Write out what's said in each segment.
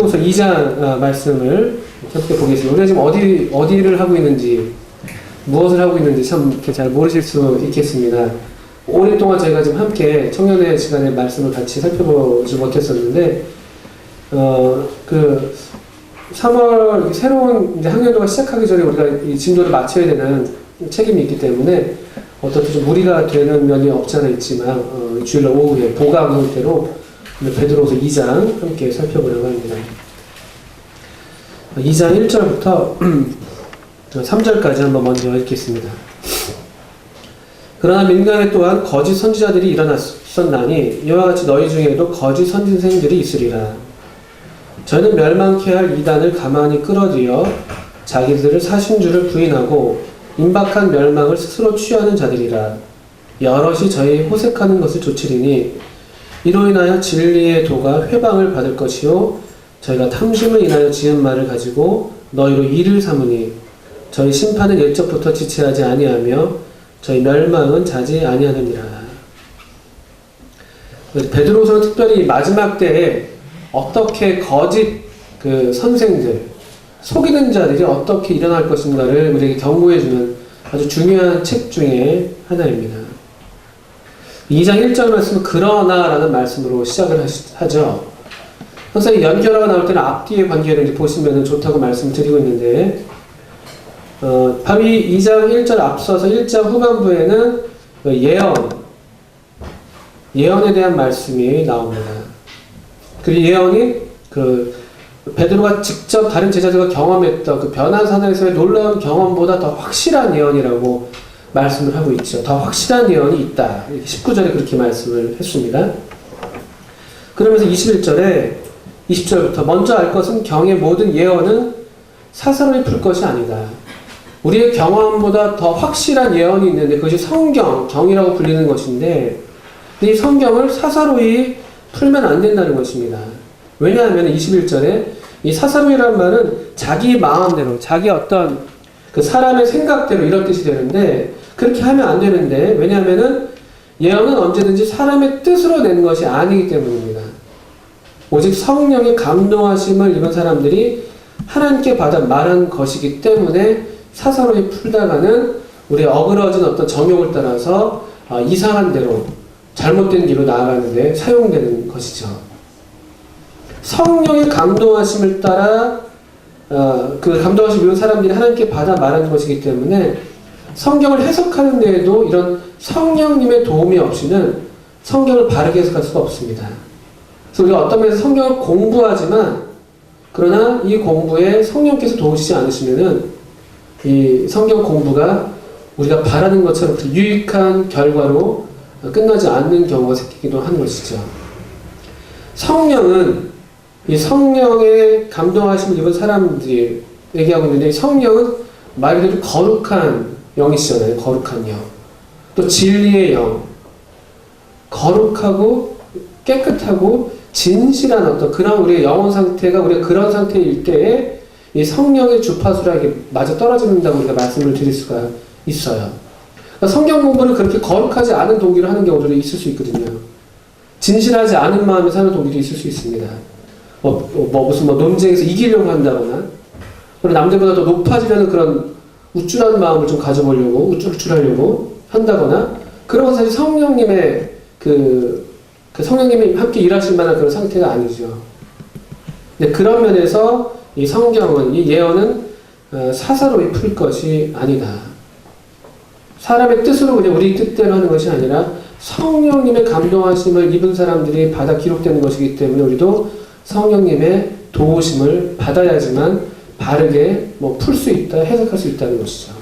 베드로후서 2장 말씀을 함께 보겠습니다. 우리가 지금 어디를 하고 있는지, 무엇을 하고 있는지 참 이렇게 잘 모르실 수 있겠습니다. 오랫동안 저희가 지금 함께 청년의 시간에 말씀을 같이 살펴보지 못했었는데, 3월 새로운 이제 학년도가 시작하기 전에 우리가 이 진도를 마쳐야 되는 책임이 있기 때문에 어떻게 좀 무리가 되는 면이 없지 않아 있지만, 주일날 오후에 보강 형태로 베드로후서 2장 함께 살펴보려고 합니다. 2장 1절부터 3절까지 한번 먼저 읽겠습니다. 그러나 민간에 또한 거짓 선지자들이 일어났었나니 이와 같이 너희 중에도 거짓 선지생들이 있으리라. 저희는 멸망케 할 이단을 가만히 끌어들여 자기들을 사신 줄을 부인하고 임박한 멸망을 스스로 취하는 자들이라. 여럿이 저희 호색하는 것을 조치리니 이로 인하여 진리의 도가 회방을 받을 것이요 저희가 탐심을 인하여 지은 말을 가지고 너희로 일을 삼으니 저희 심판은 옛적부터 지체하지 아니하며 저희 멸망은 자지 아니하느니라. 베드로서는 특별히 마지막 때에 어떻게 거짓 선생들, 속이는 자들이 어떻게 일어날 것인가를 우리에게 경고해주는 아주 중요한 책 중에 하나입니다. 2장 1절 말씀은 그러나 라는 말씀으로 시작을 하죠. 항상 이 연결어가 나올 때는 앞뒤의 관계를 보시면 좋다고 말씀드리고 있는데, 바로 이 2장 1절 앞서서 1장 후반부에는 예언에 대한 말씀이 나옵니다. 그리고 예언이 베드로가 직접 다른 제자들과 경험했던 그 변화산에서의 놀라운 경험보다 더 확실한 예언이라고 말씀을 하고 있죠. 더 확실한 예언이 있다. 19절에 그렇게 말씀을 했습니다. 그러면서 20절부터 먼저 알 것은 경의 모든 예언은 사사로이 풀 것이 아니다. 우리의 경험보다 더 확실한 예언이 있는데 그것이 경이라고 불리는 것인데 이 성경을 사사로이 풀면 안 된다는 것입니다. 왜냐하면 21절에 이 사사로이라는 말은 자기 마음대로, 자기 어떤 그 사람의 생각대로 이런 뜻이 되는데 그렇게 하면 안 되는데, 왜냐하면 예언은 언제든지 사람의 뜻으로 낸 것이 아니기 때문입니다. 오직 성령의 감동하심을 입은 사람들이 하나님께 받아 말한 것이기 때문에 사사로이 풀다가는 우리의 어그러진 어떤 정욕을 따라서 이상한 대로 잘못된 길로 나아가는데 사용되는 것이죠. 성령의 감동하심을 따라 그 감동하심을 입은 사람들이 하나님께 받아 말하는 것이기 때문에 성경을 해석하는 데에도 이런 성령님의 도움이 없이는 성경을 바르게 해석할 수가 없습니다. 그래서 우리가 어떤 면에서 성경을 공부하지만 그러나 이 공부에 성령께서 도우시지 않으시면은 이 성경 공부가 우리가 바라는 것처럼 유익한 결과로 끝나지 않는 경우가 생기기도 하는 것이죠. 성령은 이 성령의 감동하심을 입은 사람들이 얘기하고 있는데, 성령은 말 그대로 거룩한 영이시잖아요. 거룩한 영. 또 진리의 영. 거룩하고 깨끗하고 진실한 어떤 그런 우리의 영혼 상태가 우리가 그런 상태일 때에 이 성령의 주파수라게 마저 떨어진다고 우리가 말씀을 드릴 수가 있어요. 그러니까 성경 공부를 그렇게 거룩하지 않은 동기로 하는 경우도 있을 수 있거든요. 진실하지 않은 마음에 사는 동기도 있을 수 있습니다. 무슨 논쟁에서 이기려고 한다거나, 그리고 남들보다 더 높아지려는 그런 우쭐한 마음을 좀 가져보려고, 우쭐우쭐하려고 한다거나, 그런 것은 사실 성령님의 성령님이 함께 일하실 만한 그런 상태가 아니죠. 근데 그런 면에서 이 성경은, 이 예언은 사사로이 풀 것이 아니다. 사람의 뜻으로 그냥 우리 뜻대로 하는 것이 아니라 성령님의 감동하심을 입은 사람들이 받아 기록되는 것이기 때문에 우리도 성령님의 도우심을 받아야지만 바르게 풀 수 있다, 해석할 수 있다는 것이죠.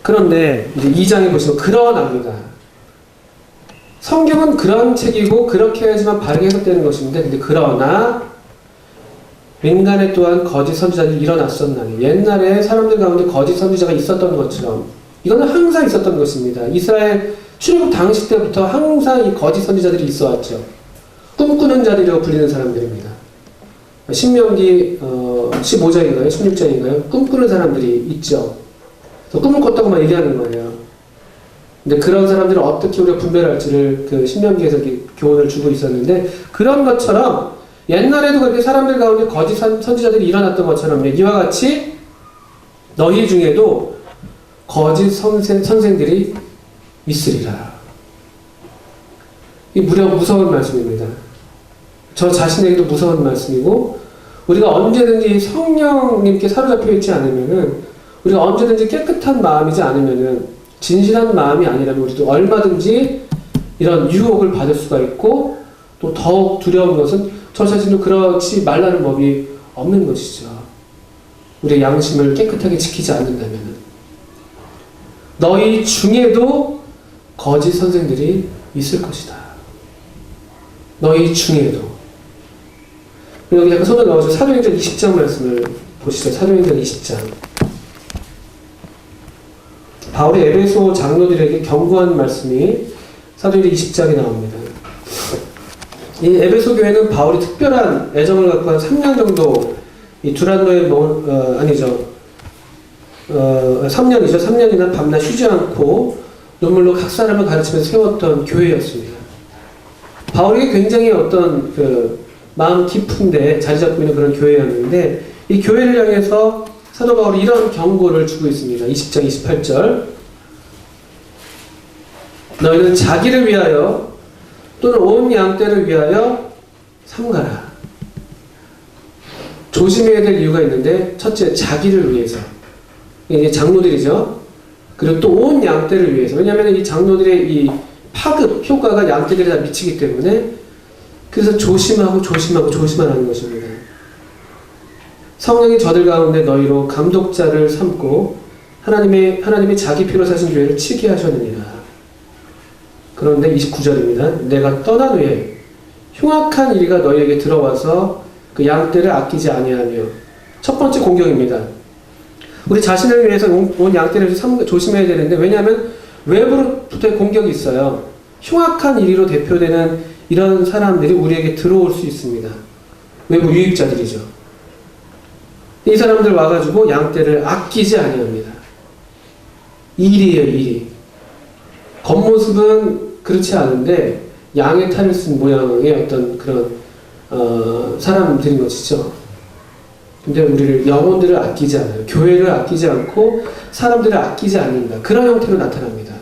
그런데 이제 2장에 보시면 그러나입니다. 성경은 그런 책이고 그렇게 해야지만 바르게 해석되는 것인데, 근데 그러나 민간에 또한 거짓 선지자들이 일어났었나니, 옛날에 사람들 가운데 거짓 선지자가 있었던 것처럼 이거는 항상 있었던 것입니다. 이스라엘 출애굽 당시 때부터 항상 이 거짓 선지자들이 있어왔죠. 꿈꾸는 자들이라고 불리는 사람들입니다. 신명기 15장인가요? 16장인가요? 꿈꾸는 사람들이 있죠. 꿈을 꿨다고만 얘기하는 거예요. 근데 그런 사람들을 어떻게 우리가 분별할지를 그 신명기에서 이렇게 교훈을 주고 있었는데, 그런 것처럼 옛날에도 그렇게 사람들 가운데 거짓 선지자들이 일어났던 것처럼 이와 같이 너희 중에도 거짓 선생들이 있으리라. 이 무서운 말씀입니다. 저 자신에게도 무서운 말씀이고, 우리가 언제든지 성령님께 사로잡혀 있지 않으면은, 우리가 언제든지 깨끗한 마음이지 않으면은, 진실한 마음이 아니라면 우리도 얼마든지 이런 유혹을 받을 수가 있고, 또 더욱 두려운 것은 저 자신도 그렇지 말라는 법이 없는 것이죠. 우리의 양심을 깨끗하게 지키지 않는다면은. 너희 중에도 거짓 선생들이 있을 것이다. 너희 중에도. 여기 약간 손을 넣어서 사도행전 20장 말씀을 보시죠. 사도행전 20장. 바울이 에베소 장로들에게 경고한 말씀이 사도행전 20장에 나옵니다. 이 에베소 교회는 바울이 특별한 애정을 갖고 한 3년 정도 이 두란노에 3년이죠. 3년이나 밤낮 쉬지 않고 눈물로 각 사람을 가르치면서 세웠던 교회였습니다. 바울이 굉장히 어떤 마음 깊은데 자리 잡고 있는 그런 교회였는데, 이 교회를 향해서 사도 바울이 이런 경고를 주고 있습니다. 20장 28절. 너희는 자기를 위하여 또는 온 양떼를 위하여 삼가라. 조심해야 될 이유가 있는데, 첫째, 자기를 위해서. 이게 장로들이죠. 그리고 또 온 양떼를 위해서. 왜냐하면 이 장로들의 이 파급 효과가 양떼들에 다 미치기 때문에, 그래서 조심하라는 것입니다. 성령이 저들 가운데 너희로 감독자를 삼고 하나님의 자기 피로 사신 교회를 치게 하셨느니라. 그런데 29절입니다. 내가 떠난 후에 흉악한 이리가 너희에게 들어와서 그 양떼를 아끼지 아니하며. 첫 번째 공격입니다. 우리 자신을 위해서 온 양떼를 조심해야 되는데, 왜냐하면 외부로부터의 공격이 있어요. 흉악한 이리로 대표되는 이런 사람들이 우리에게 들어올 수 있습니다. 외부 유입자들이죠. 이 사람들 와가지고 양떼를 아끼지 아니합니다. 일이에요, 일이. 겉모습은 그렇지 않은데 양의 탈을 쓴 모양의 어떤 그런 사람들인 것이죠. 근데 우리를, 영혼들을 아끼지 않아요. 교회를 아끼지 않고 사람들을 아끼지 않는다. 그런 형태로 나타납니다.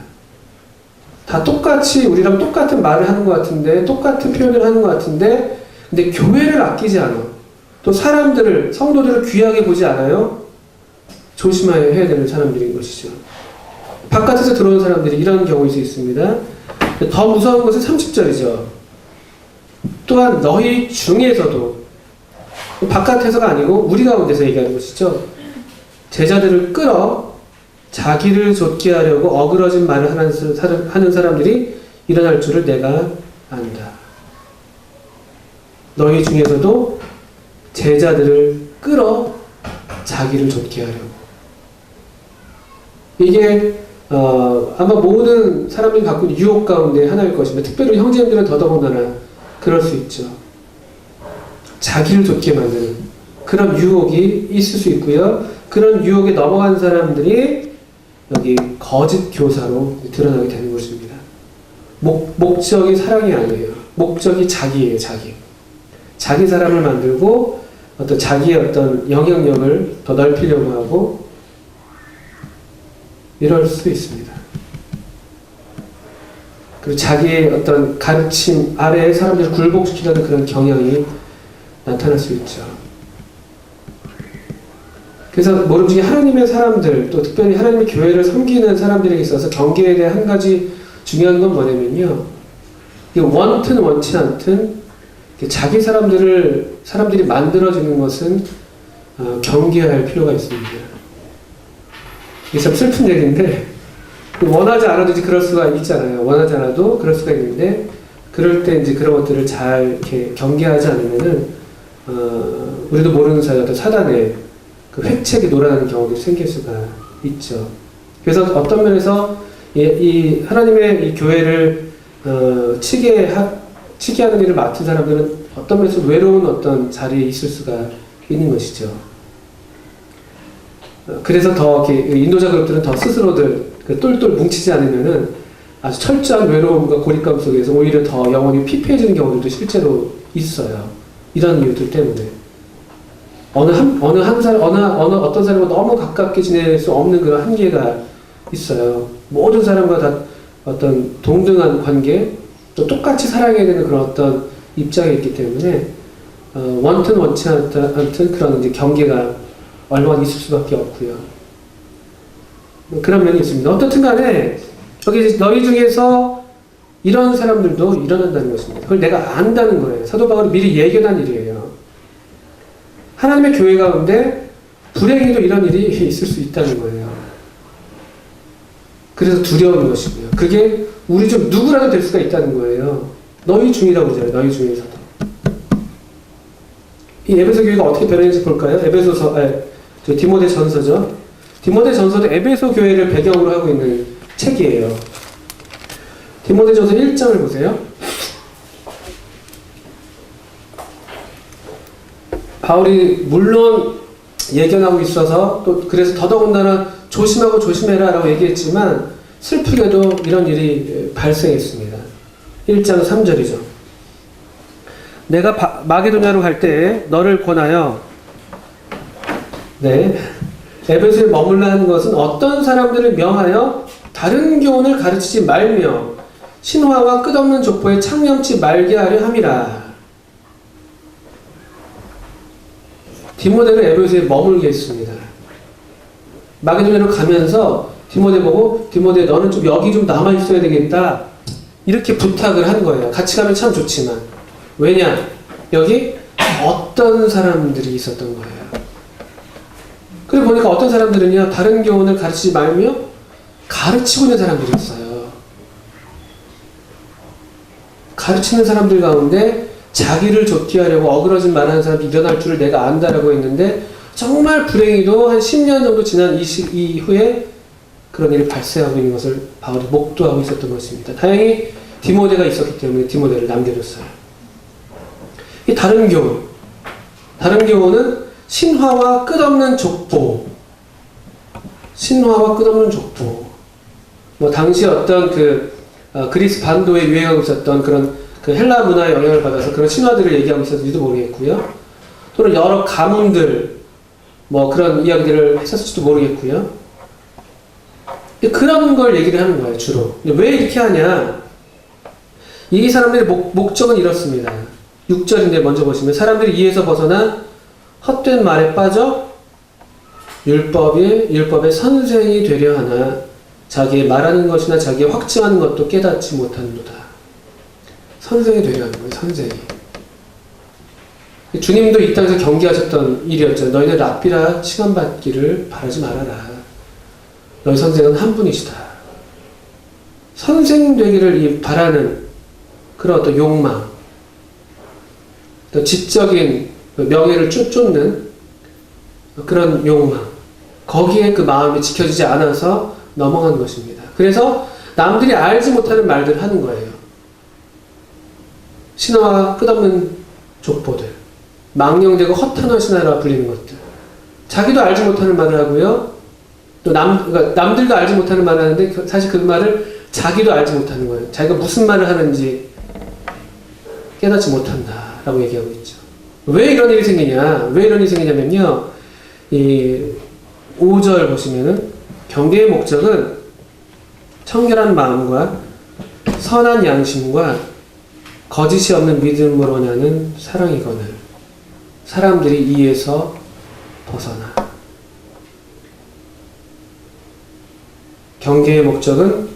다 똑같이 우리랑 똑같은 말을 하는 것 같은데, 똑같은 표현을 하는 것 같은데, 근데 교회를 아끼지 않아. 또 사람들을, 성도들을 귀하게 보지 않아요. 조심해야 되는 사람들인 것이죠. 바깥에서 들어오는 사람들이 이런 경우일 수 있습니다. 더 무서운 것은 30절이죠. 또한 너희 중에서도, 바깥에서가 아니고 우리 가운데서 얘기하는 것이죠. 제자들을 끌어 자기를 좇게 하려고 어그러진 말을 하는 사람들이 일어날 줄을 내가 안다. 너희 중에서도 제자들을 끌어 자기를 좇게 하려고. 이게 아마 모든 사람들이 갖고 있는 유혹 가운데 하나일 것입니다. 특별히 형제님들은 더더군다나 그럴 수 있죠. 자기를 좇게 만드는 그런 유혹이 있을 수 있고요. 그런 유혹에 넘어간 사람들이 여기 거짓 교사로 드러나게 되는 것입니다. 목적이 사랑이 아니에요. 목적이 자기예요, 자기. 자기 사람을 만들고 어떤 자기의 어떤 영향력을 더 넓히려고 하고 이럴 수 있습니다. 그리고 자기의 어떤 가르침 아래에 사람들을 굴복시키려는 그런 경향이 나타날 수 있죠. 그래서 모름지기 하나님의 사람들, 또 특별히 하나님의 교회를 섬기는 사람들에게 있어서 경계에 대한 한 가지 중요한 건 뭐냐면요. 원튼 원치 않든 자기 사람들이 만들어지는 것은 경계할 필요가 있습니다. 이게 참 슬픈 얘기인데, 원하지 않아도 이제 그럴 수가 있잖아요. 원하지 않아도 그럴 수가 있는데, 그럴 때 이제 그런 것들을 잘 이렇게 경계하지 않으면은, 우리도 모르는 사이 어떤 사단의 그 획책이 놀아나는 경우도 생길 수가 있죠. 그래서 어떤 면에서 이 하나님의 이 교회를 치게 하는 일을 맡은 사람들은 어떤 면에서 외로운 어떤 자리에 있을 수가 있는 것이죠. 그래서 더 이렇게 인도자 그룹들은 더 스스로들 똘똘 뭉치지 않으면은 아주 철저한 외로움과 고립감 속에서 오히려 더 영혼이 피폐해지는 경우들도 실제로 있어요. 이런 이유들 때문에. 어떤 사람과 너무 가깝게 지낼 수 없는 그런 한계가 있어요. 모든 사람과 다 어떤 동등한 관계, 또 똑같이 사랑해야 되는 그런 어떤 입장에 있기 때문에, 원튼 원치 않든 그런 이제 경계가 얼마나 있을 수밖에 없고요. 그런 면이 있습니다. 어떻든 간에, 여기 너희 중에서 이런 사람들도 일어난다는 것입니다. 그걸 내가 안다는 거예요. 사도 바울이 미리 예견한 일이에요. 하나님의 교회 가운데 불행히도 이런 일이 있을 수 있다는 거예요. 그래서 두려운 것이고요. 그게 우리 중 누구라도 될 수가 있다는 거예요. 너희 중이라고 그러잖아요. 너희 중에서도. 이 에베소 교회가 어떻게 변했는지 볼까요? 디모데 전서죠. 디모데 전서도 에베소 교회를 배경으로 하고 있는 책이에요. 디모데 전서 1장을 보세요. 바울이 물론 예견하고 있어서 또 그래서 더더군다나 조심하고 조심해라 라고 얘기했지만 슬프게도 이런 일이 발생했습니다. 1장 3절이죠. 내가 마게도냐로 갈 때 너를 권하여 에베소에 머물라 하는 것은 어떤 사람들을 명하여 다른 교훈을 가르치지 말며 신화와 끝없는 족보에 창념치 말게 하려 함이라. 디모데를 에베소에 머물게 했습니다. 마게도냐로 가면서 디모데 보고 디모데 너는 좀 여기 좀 남아 있어야 되겠다 이렇게 부탁을 한 거예요. 같이 가면 참 좋지만 왜냐? 여기 어떤 사람들이 있었던 거예요. 그리고 보니까 어떤 사람들은요 다른 교훈을 가르치지 말며 가르치고 있는 사람들이었어요. 가르치는 사람들 가운데 자기를 좋게 하려고 어그러진 말하는 사람이 일어날 줄을 내가 안다라고 했는데 정말 불행히도 한 10년 정도 지난 이후에 그런 일이 발생하고 있는 것을 바울이 목도하고 있었던 것입니다. 다행히 디모데가 있었기 때문에 디모데를 남겨줬어요. 이 다른 교훈은 신화와 끝없는 족보. 신화와 끝없는 족보. 당시 어떤 그리스 반도에 유행하고 있었던 그런 헬라 문화의 영향을 받아서 그런 신화들을 얘기하고 있었는지도 모르겠고요. 또는 여러 가문들, 그런 이야기들을 했었을지도 모르겠고요. 그런 걸 얘기를 하는 거예요, 주로. 왜 이렇게 하냐? 이 사람들의 목적은 이렇습니다. 6절인데 먼저 보시면 사람들이 이에서 벗어나 헛된 말에 빠져 율법의 선생이 되려 하나 자기의 말하는 것이나 자기의 확증하는 것도 깨닫지 못하는도다. 선생이 되려 하는 거예요. 선생이. 주님도 이 땅에서 경계하셨던 일이었죠. 너희는 랍비라 칭함받기를 바라지 말아라. 너희 선생은 한 분이시다. 선생 되기를 바라는 그런 어떤 욕망, 또 지적인 명예를 쫓는 그런 욕망, 거기에 그 마음이 지켜지지 않아서 넘어간 것입니다. 그래서 남들이 알지 못하는 말들을 하는 거예요. 신화와 끝없는 족보들, 망령되고 허탄한 신화라 불리는 것들, 자기도 알지 못하는 말을 하고요. 또 그러니까 남들도 알지 못하는 말을 하는데 사실 그 말을 자기도 알지 못하는 거예요. 자기가 무슨 말을 하는지 깨닫지 못한다라고 얘기하고 있죠. 왜 이런 일이 생기냐면요. 이 5절 보시면은 경계의 목적은 청결한 마음과 선한 양심과 거짓이 없는 믿음으로 나는 사랑이거늘 사람들이 이에서 벗어나. 경계의 목적은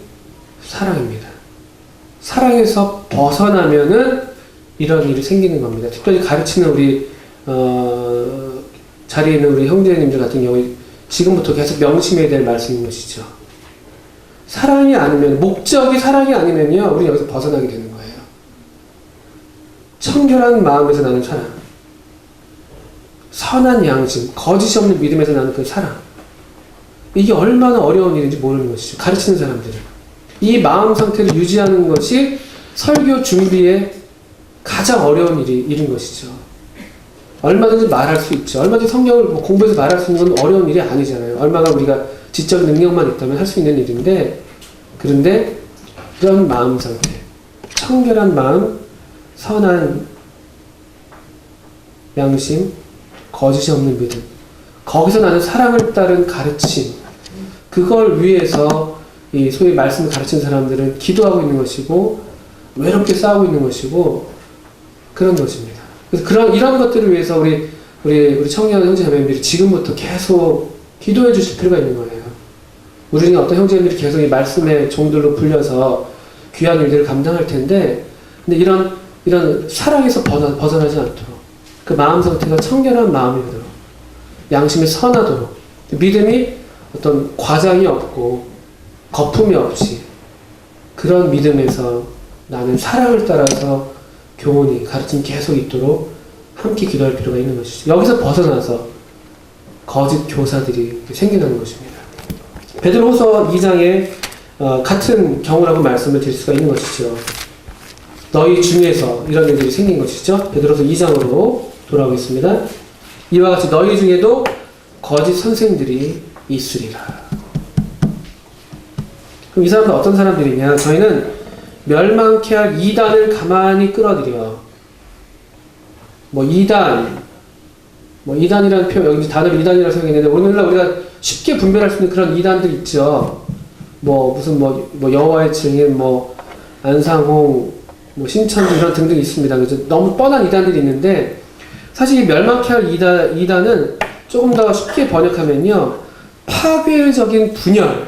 사랑입니다. 사랑에서 벗어나면은 이런 일이 생기는 겁니다. 특별히 가르치는 우리 자리에 있는 우리 형제님들 같은 경우에 지금부터 계속 명심해야 될 말씀인 것이죠. 사랑이 아니면, 목적이 사랑이 아니면요, 우리 여기서 벗어나게 되는 거예요. 청결한 마음에서 나는 사랑, 선한 양심, 거짓이 없는 믿음에서 나는 그 사랑. 이게 얼마나 어려운 일인지 모르는 것이죠. 가르치는 사람들은. 이 마음 상태를 유지하는 것이 설교 준비에 가장 어려운 일인 것이죠. 얼마든지 말할 수 있죠. 얼마든지 성경을 공부해서 말할 수 있는 건 어려운 일이 아니잖아요. 얼마나 우리가 지적 능력만 있다면 할 수 있는 일인데, 그런데 이런 마음 상태, 청결한 마음, 선한 양심, 거짓이 없는 믿음. 거기서 나는 사랑을 따른 가르침. 그걸 위해서 이 소위 말씀을 가르친 사람들은 기도하고 있는 것이고 외롭게 싸우고 있는 것이고 그런 것입니다. 그래서 이런 것들을 위해서 우리 청년 형제 자매님들이 지금부터 계속 기도해 주실 필요가 있는 거예요. 우리는 어떤 형제님들이 계속 이 말씀의 종들로 불려서 귀한 일들을 감당할 텐데, 근데 이런 사랑에서 벗어나지 않도록 그 마음 상태가 청결한 마음이 되도록 양심이 선하도록 믿음이 어떤 과장이 없고 거품이 없이 그런 믿음에서 나는 사랑을 따라서 교훈이 가르침 계속 있도록 함께 기도할 필요가 있는 것이죠. 여기서 벗어나서 거짓 교사들이 생겨나는 것입니다. 베드로후서 2장에 같은 경우라고 말씀을 드릴 수가 있는 것이죠. 너희 중에서 이런 일들이 생긴 것이죠. 베드로후서 2장으로 돌아오겠습니다. 이와 같이 너희 중에도 거짓 선생들이 있으리라. 그럼 이 사람들 어떤 사람들이냐? 저희는 멸망케 할 이단을 가만히 끌어들여. 이단이라는 표현, 여기 단어를 이단이라고 생각했는데, 오늘날 우리가 쉽게 분별할 수 있는 그런 이단들 있죠. 여호와의 증인, 안상홍, 신천지 이런 등등 있습니다. 그래서 너무 뻔한 이단들이 있는데, 사실 이 멸망케 할 이단은 조금 더 쉽게 번역하면요, 파괴적인 분열.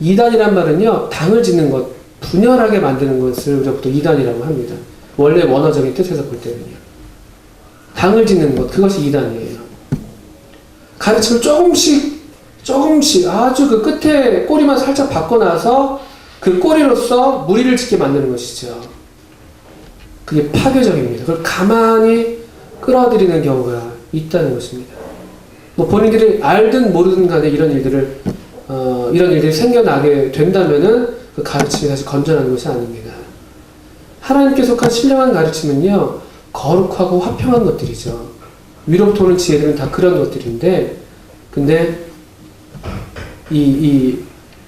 이단이란 말은요, 당을 짓는 것, 분열하게 만드는 것을 우리가 보통 이단이라고 합니다. 원래 원어적인 뜻에서 볼 때는요. 당을 짓는 것, 그것이 이단이에요. 가르침을 조금씩 아주 그 끝에 꼬리만 살짝 바꿔놔서 그 꼬리로서 무리를 짓게 만드는 것이죠. 그게 파괴적입니다. 그걸 가만히 끌어들이는 경우가 있다는 것입니다. 본인들이 알든 모르든 간에 이런 일들이 생겨나게 된다면은 그 가르침이 사실 건전한 것이 아닙니다. 하나님께 속한 신령한 가르침은요, 거룩하고 화평한 것들이죠. 위로부터 오는 지혜들은 다 그런 것들인데, 근데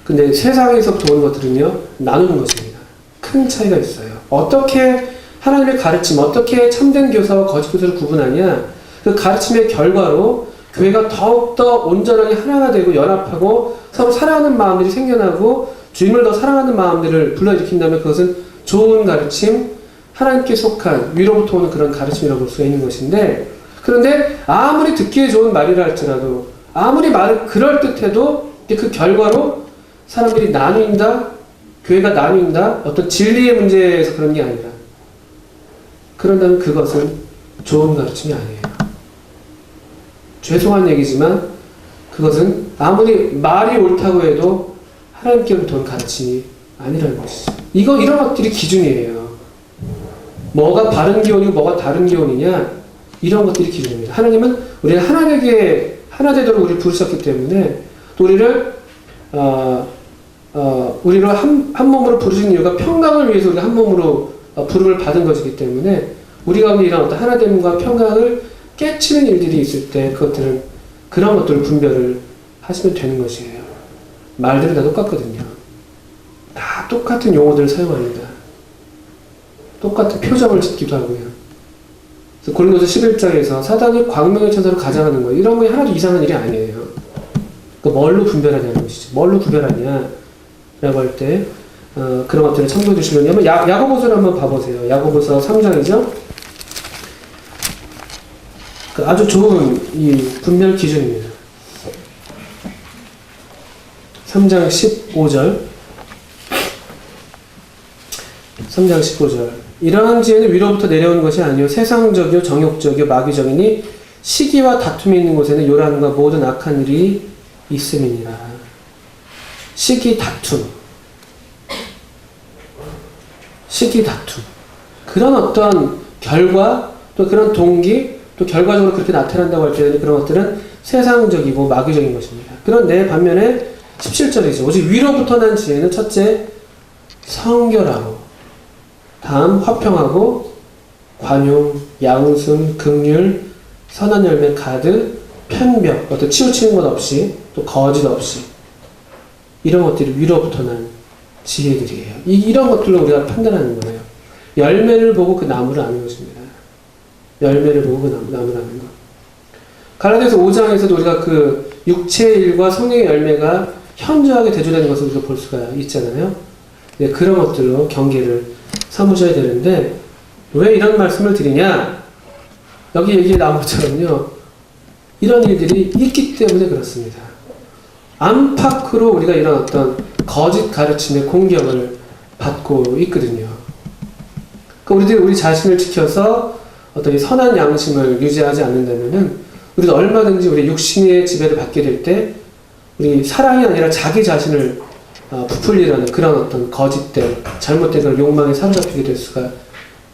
근데 세상에서부터 오는 것들은요, 나누는 것입니다. 큰 차이가 있어요. 어떻게 하나님의 가르침, 어떻게 참된 교사와 거짓 교사를 구분하냐? 그 가르침의 결과로 교회가 더욱더 온전하게 하나가 되고 연합하고 서로 사랑하는 마음들이 생겨나고 주님을 더 사랑하는 마음들을 불러일으킨다면 그것은 좋은 가르침, 하나님께 속한 위로부터 오는 그런 가르침이라고 볼 수가 있는 것인데, 그런데 아무리 듣기에 좋은 말이라 할지라도 아무리 말을 그럴듯해도 그 결과로 사람들이 나뉜다, 교회가 나뉜다, 어떤 진리의 문제에서 그런 게 아니라 그런다면 그것은 좋은 가르침이 아니에요. 죄송한 얘기지만 그것은 아무리 말이 옳다고 해도 하나님께로부터 온 가르침이 아니라는 것이죠. 이런 것들이 기준이에요. 뭐가 바른 교훈이고 뭐가 다른 교훈이냐, 이런 것들이 기준입니다. 하나님은 우리를 하나 되도록 우리를 부르셨기 때문에 또 우리를 한 몸으로 부르신 이유가 평강을 위해서 우리가 한 몸으로 부름을 받은 것이기 때문에 우리 가운데 이런 어떤 하나됨과 평강을 깨치는 일들이 있을 때 그런 것들을 분별을 하시면 되는 것이에요. 말들은 다 똑같거든요. 다 똑같은 용어들을 사용합니다. 똑같은 표정을 짓기도 하고요. 그래서 고린도서 11장에서 사단이 광명의 천사로 가장하는 거예요. 이런 거 하나도 이상한 일이 아니에요. 그러니까 뭘로 분별하냐는 것이죠. 뭘로 구별하냐라고 할 때 그런 것들을 참고해 주시려면 야고보서를 한번 봐보세요. 야고보서 3장이죠. 아주 좋은 이 분별 기준입니다. 3장 15절. 3장 15절. 이러한 지혜는 위로부터 내려오는 것이 아니요 세상적이요 정욕적이요 마귀적이니 시기와 다툼이 있는 곳에는 요란과 모든 악한 일이 있음이니라. 시기 다툼. 그런 어떤 결과 또 그런 동기 또 결과적으로 그렇게 나타난다고 할 때는 그런 것들은 세상적이고 마귀적인 것입니다. 그런데 반면에 17절이죠. 오직 위로부터 난 지혜는 첫째 성결하고 다음 화평하고 관용, 양순, 긍휼, 선한 열매 가득, 편벽, 어떤 치우치는 것 없이 또 거짓 없이 이런 것들이 위로부터 난 지혜들이에요. 이런 것들로 우리가 판단하는 거예요. 열매를 보고 그 나무를 아는 것입니다. 열매를 보고 그 나무를 아는 것. 갈라디아서 5장에서도 우리가 그 육체의 일과 성령의 열매가 현저하게 대조되는 것을 우리가 볼 수가 있잖아요. 네, 그런 것들로 경계를 삼으셔야 되는데 왜 이런 말씀을 드리냐? 여기 얘기에 나온 것처럼요. 이런 일들이 있기 때문에 그렇습니다. 안팎으로 우리가 이런 어떤 거짓 가르침의 공격을 받고 있거든요. 그러니까 우리 자신을 지켜서 어떤 이 선한 양심을 유지하지 않는다면은 우리도 얼마든지 우리 육신의 지배를 받게 될 때 우리 사랑이 아니라 자기 자신을 부풀리라는 그런 어떤 거짓된 잘못된 그런 욕망에 사로잡히게 될 수가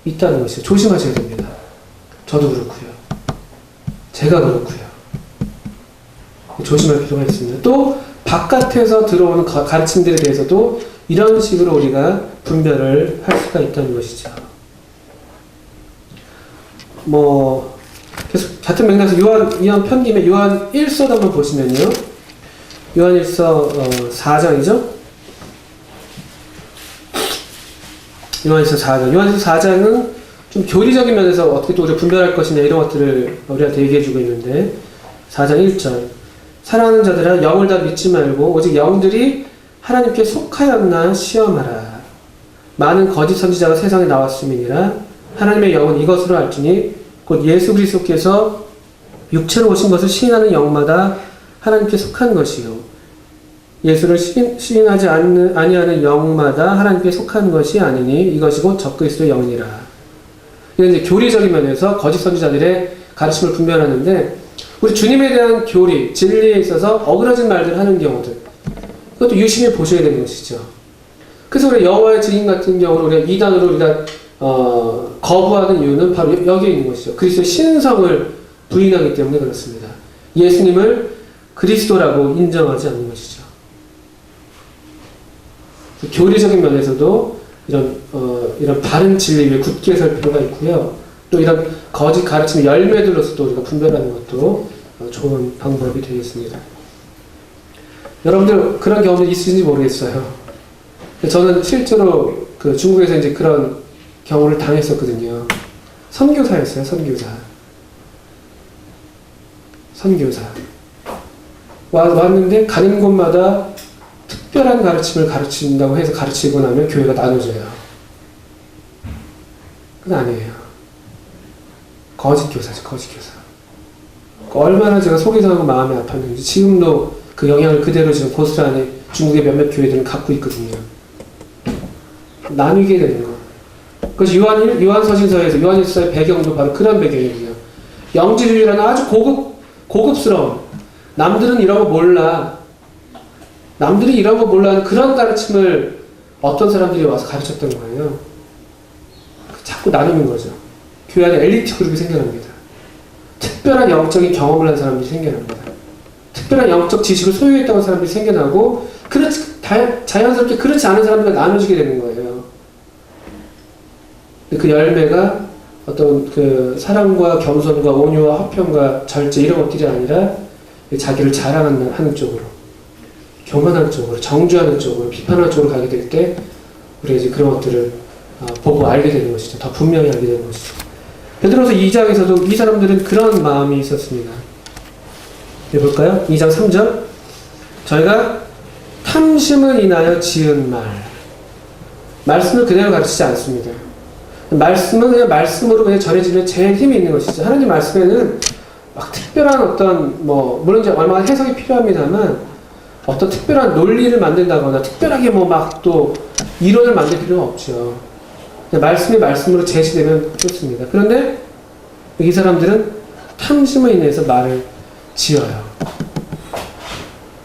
있다는 것이죠. 조심하셔야 됩니다. 저도 그렇고요. 제가 그렇고요. 조심할 필요가 있습니다. 또 바깥에서 들어오는 가르침들에 대해서도 이런 식으로 우리가 분별을 할 수가 있다는 것이죠. 계속 같은 맥락에서 요한 편님의 요한 1서도 한번 보시면요. 요한 1서 4장이죠. 요한 1서 4장. 요한 1서 4장은 좀 교리적인 면에서 어떻게 또 우리가 분별할 것이냐 이런 것들을 우리한테 얘기해주고 있는데 4장 1절 사랑하는 자들아 영을 다 믿지 말고 오직 영들이 하나님께 속하였나 시험하라. 많은 거짓 선지자가 세상에 나왔음이니라. 하나님의 영은 이것으로 알지니 곧 예수 그리스도께서 육체로 오신 것을 시인하는 영마다 하나님께 속한 것이요 예수를 시인하지 아니하는 영마다 하나님께 속한 것이 아니니 이것이 곧 적그리스도의 영이니라. 이건 이제 교리적인 면에서 거짓 선지자들의 가르침을 분별하는데 우리 주님에 대한 교리, 진리에 있어서 어그러진 말들을 하는 경우들 그것도 유심히 보셔야 되는 것이죠. 그래서 우리 여호와의 증인 같은 경우는 우리가 이단으로 우리가 거부하는 이유는 바로 여기에 있는 것이죠. 그리스도의 신성을 부인하기 때문에 그렇습니다. 예수님을 그리스도라고 인정하지 않는 것이죠. 교리적인 면에서도 이런 바른 진리 위에 굳게 설 필요가 있고요. 또 이런 거짓 가르침의 열매들로서도 우리가 분별하는 것도 좋은 방법이 되겠습니다. 여러분들 그런 경험이 있으신지 모르겠어요. 저는 실제로 그 중국에서 이제 그런 경우를 당했었거든요. 선교사였어요, 선교사. 왔는데 가는 곳마다 특별한 가르침을 가르친다고 해서 가르치고 나면 교회가 나눠져요. 그건 아니에요. 거짓 교사죠, 거짓 교사. 얼마나 제가 속이 상하고 마음이 아팠는지 지금도 그 영향을 그대로 지금 고스란히 중국의 몇몇 교회들은 갖고 있거든요. 나뉘게 되는 거. 그래서 요한서신서에서 요한일서의 배경도 바로 그런 배경이거든요. 영지주의라는 아주 고급스러운 남들은 이런 거 몰라. 남들이 이런 거 몰라하는 그런 가르침을 어떤 사람들이 와서 가르쳤던 거예요. 자꾸 나누는 거죠. 교회 안에 엘리트 그룹이 생겨납니다. 특별한 영적인 경험을 한 사람들이 생겨납니다. 특별한 영적 지식을 소유했다는 사람들이 생겨나고 자연스럽게 그렇지 않은 사람들과 나눠지게 되는 거예요. 그 열매가 어떤 그 사랑과 겸손과 온유와 화평과 절제 이런 것들이 아니라 자기를 자랑하는 쪽으로, 교만하는 쪽으로, 정죄하는 쪽으로, 비판하는 쪽으로 가게 될 때 우리가 이제 그런 것들을 보고 알게 되는 것이죠. 더 분명히 알게 되는 것이죠. 베드로서 2장에서도 이 사람들은 그런 마음이 있었습니다. 해볼까요? 2장 3절 저희가 탐심을 인하여 지은 말씀을 그대로 가르치지 않습니다. 말씀은 그냥 말씀으로 그냥 전해지면 제일 힘이 있는 것이죠. 하나님 말씀에는 막 특별한 어떤 물론 이제 얼마나 해석이 필요합니다만 어떤 특별한 논리를 만든다거나 특별하게 막 또 이론을 만들 필요가 없죠. 말씀이 말씀으로 제시되면 좋습니다. 그런데 이 사람들은 탐심을 인해서 말을 지어요.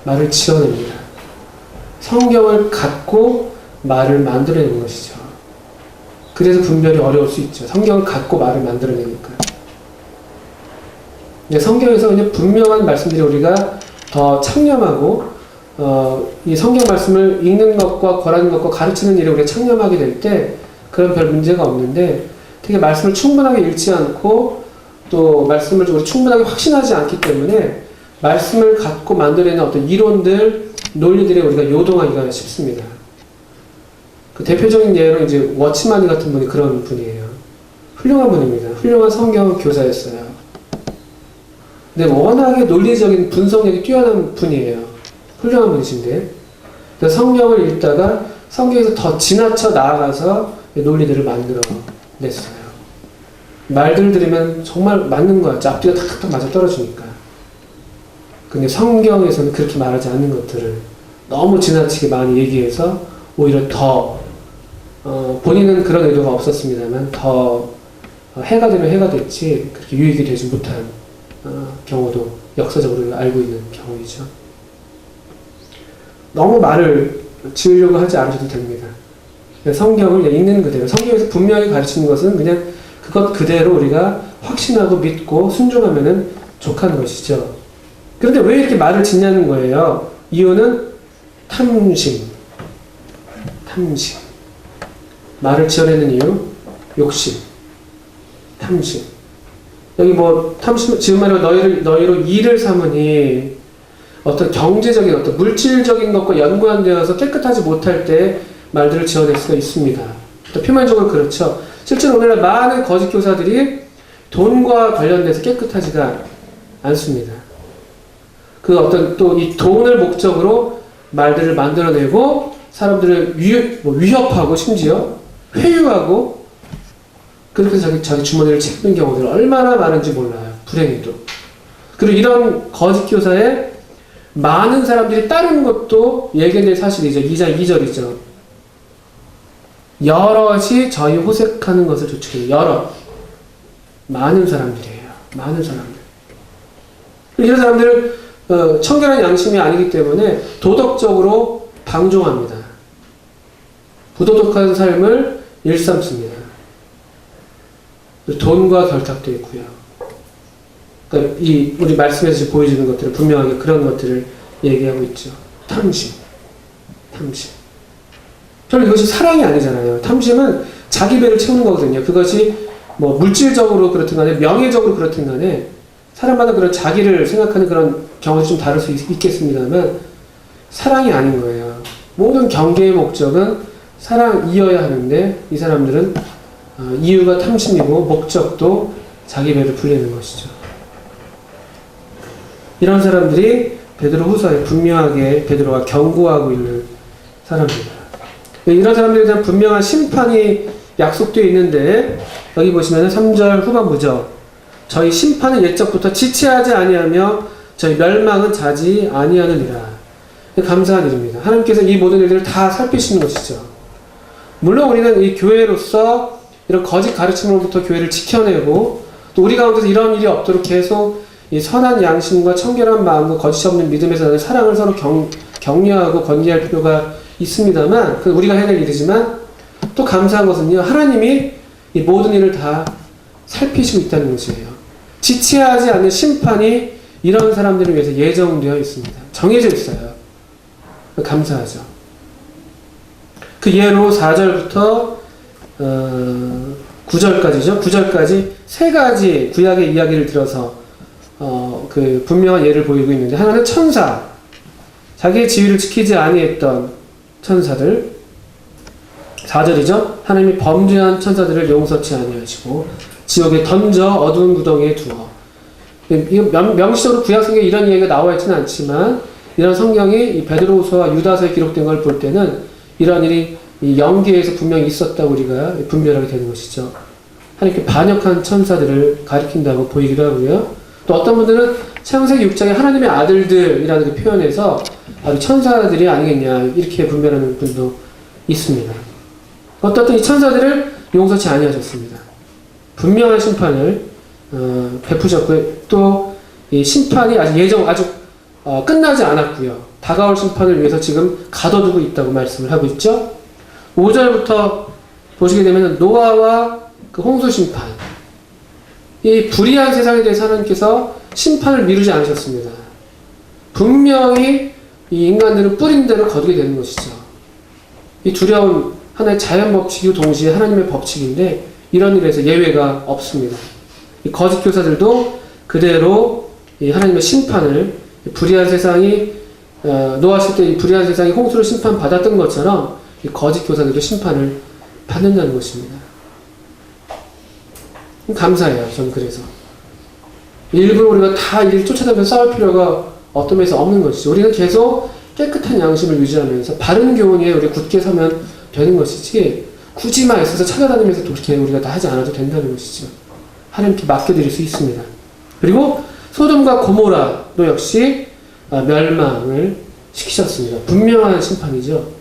말을 지어냅니다. 성경을 갖고 말을 만들어내는 것이죠. 그래서 분별이 어려울 수 있죠. 성경을 갖고 말을 만들어내니까. 성경에서 그냥 분명한 말씀들이 우리가 더 창념하고 이 성경 말씀을 읽는 것과 권하는 것과 가르치는 일에 우리가 창념하게 될 때 그런 별 문제가 없는데 되게 말씀을 충분하게 읽지 않고 또 말씀을 우리 충분하게 확신하지 않기 때문에 말씀을 갖고 만들어내는 어떤 이론들, 논리들에 우리가 요동하기가 쉽습니다. 그 대표적인 예로 이제 워치마니 같은 분이 그런 분이에요. 훌륭한 분입니다. 훌륭한 성경 교사였어요. 근데 워낙에 논리적인 분석력이 뛰어난 분이에요. 훌륭한 분이신데 성경을 읽다가 성경에서 더 지나쳐 나아가서 논리들을 만들어 냈어요. 말들 들으면 정말 맞는 것 같죠. 앞뒤가 탁탁 맞아 떨어지니까. 근데 성경에서는 그렇게 말하지 않는 것들을 너무 지나치게 많이 얘기해서 오히려 더 본인은 그런 의도가 없었습니다만 더 해가 되면 해가 됐지 그렇게 유익이 되지 못한 경우도 역사적으로 알고 있는 경우이죠. 너무 말을 지으려고 하지 않으셔도 됩니다. 성경을 읽는 그대로 성경에서 분명히 가르치는 것은 그냥 그것 그대로 우리가 확신하고 믿고 순종하면은 족한 것이죠. 그런데 왜 이렇게 말을 짓냐는 거예요. 이유는 탐심. 말을 지어내는 이유, 욕심. 탐심. 여기 뭐 탐심 지은 말로 너희로 일을 삼으니 어떤 경제적인 어떤 물질적인 것과 연관되어서 깨끗하지 못할 때 말들을 지어낼 수가 있습니다. 또 표면적으로 그렇죠. 실제로 오늘날 많은 거짓 교사들이 돈과 관련돼서 깨끗하지가 않습니다. 그 어떤 또 이 돈을 목적으로 말들을 만들어내고 사람들을 위협하고 심지어 회유하고 그렇게 자기 주머니를 채우는 경우들 얼마나 많은지 몰라요. 불행히도. 그리고 이런 거짓 교사에 많은 사람들이 따르는 것도 예견될 사실이죠. 2장 2절이죠. 여럿이 저희 호색하는 것을 조축해요. 여럿. 많은 사람들이에요. 많은 사람들. 이런 사람들은 청결한 양심이 아니기 때문에 도덕적으로 방종합니다. 부도덕한 삶을 일삼습니다. 돈과 결탁되어 있고요. 그러니까 우리 말씀에서 보여주는 것들은 분명하게 그런 것들을 얘기하고 있죠. 탐심. 별로 이것이 사랑이 아니잖아요. 탐심은 자기 배를 채우는 거거든요. 그것이 뭐 물질적으로 그렇든 간에 명예적으로 그렇든 간에 사람마다 그런 자기를 생각하는 그런 경우도 좀 다를 수 있겠습니다만 사랑이 아닌 거예요. 모든 경계의 목적은 사랑이어야 하는데 이 사람들은 이유가 탐심이고 목적도 자기 배를 불리는 것이죠. 이런 사람들이 베드로후서에 분명하게 베드로가 경고하고 있는 사람입니다. 이런 사람들에 대한 분명한 심판이 약속되어 있는데 여기 보시면 3절 후반부죠. 저희 심판은 옛적부터 지체하지 아니하며 저희 멸망은 자지 아니하느니라. 감사한 일입니다. 하나님께서 이 모든 일들을 다 살피시는 것이죠. 물론 우리는 이 교회로서 이런 거짓 가르침으로부터 교회를 지켜내고 또 우리 가운데서 이런 일이 없도록 계속 이 선한 양심과 청결한 마음과 거짓 없는 믿음에서 나는 사랑을 서로 격려하고 건의할 필요가 있습니다만 그건 우리가 해낼 일이지만 또 감사한 것은요. 하나님이 이 모든 일을 다 살피시고 있다는 것이에요. 지체하지 않는 심판이 이런 사람들을 위해서 예정되어 있습니다. 정해져 있어요. 감사하죠. 그 예로 4절부터 9절까지죠. 9절까지 세 가지 구약의 이야기를 들어서 그 분명한 예를 보이고 있는데 하나는 천사, 자기의 지위를 지키지 아니했던 천사들. 4절이죠. 하나님이 범죄한 천사들을 용서치 아니하시고 지옥에 던져 어두운 구덩이에 두어. 이거 명시적으로 구약성경에 이런 이야기가 나와 있지는 않지만 이런 성경이 이 베드로후서와 유다서에 기록된 걸 볼 때는 이런 일이 이 영계에서 분명히 있었다고 우리가 분별하게 되는 것이죠. 하나님께 반역한 천사들을 가리킨다고 보이기도 하고요. 또 어떤 분들은 창세기 6장에 하나님의 아들들이라는 그 표현에서 아주 천사들이 아니겠냐 이렇게 분별하는 분도 있습니다. 어떻든 이 천사들을 용서치 아니하셨습니다. 분명한 심판을 베푸셨고요. 또 이 심판이 아주 끝나지 않았고요. 다가올 심판을 위해서 지금 가둬두고 있다고 말씀을 하고 있죠. 5절부터 보시게 되면 노아와 그 홍수 심판, 이 불의한 세상에 대해서 하나님께서 심판을 미루지 않으셨습니다. 분명히 이 인간들은 뿌린 대로 거두게 되는 것이죠. 이 두려운 하나의 자연 법칙이고 동시에 하나님의 법칙인데 이런 일에서 예외가 없습니다. 이 거짓 교사들도 그대로 이 하나님의 심판을 불의한 세상이 노아실 때 이 불의한 세상이 홍수로 심판받았던 것처럼 이 거짓 교사들도 심판을 받는다는 것입니다. 감사해요. 저는 그래서. 일부러 우리가 다 일 쫓아다니면서 싸울 필요가 어떤 면에서 없는 것이죠. 우리는 계속 깨끗한 양심을 유지하면서 바른 교훈에 우리 굳게 서면 되는 것이지, 굳이 막 애써서 찾아다니면서 그렇게 우리가 다 하지 않아도 된다는 것이죠. 하나님께 맡겨드릴 수 있습니다. 그리고 소돔과 고모라도 역시 멸망을 시키셨습니다. 분명한 심판이죠.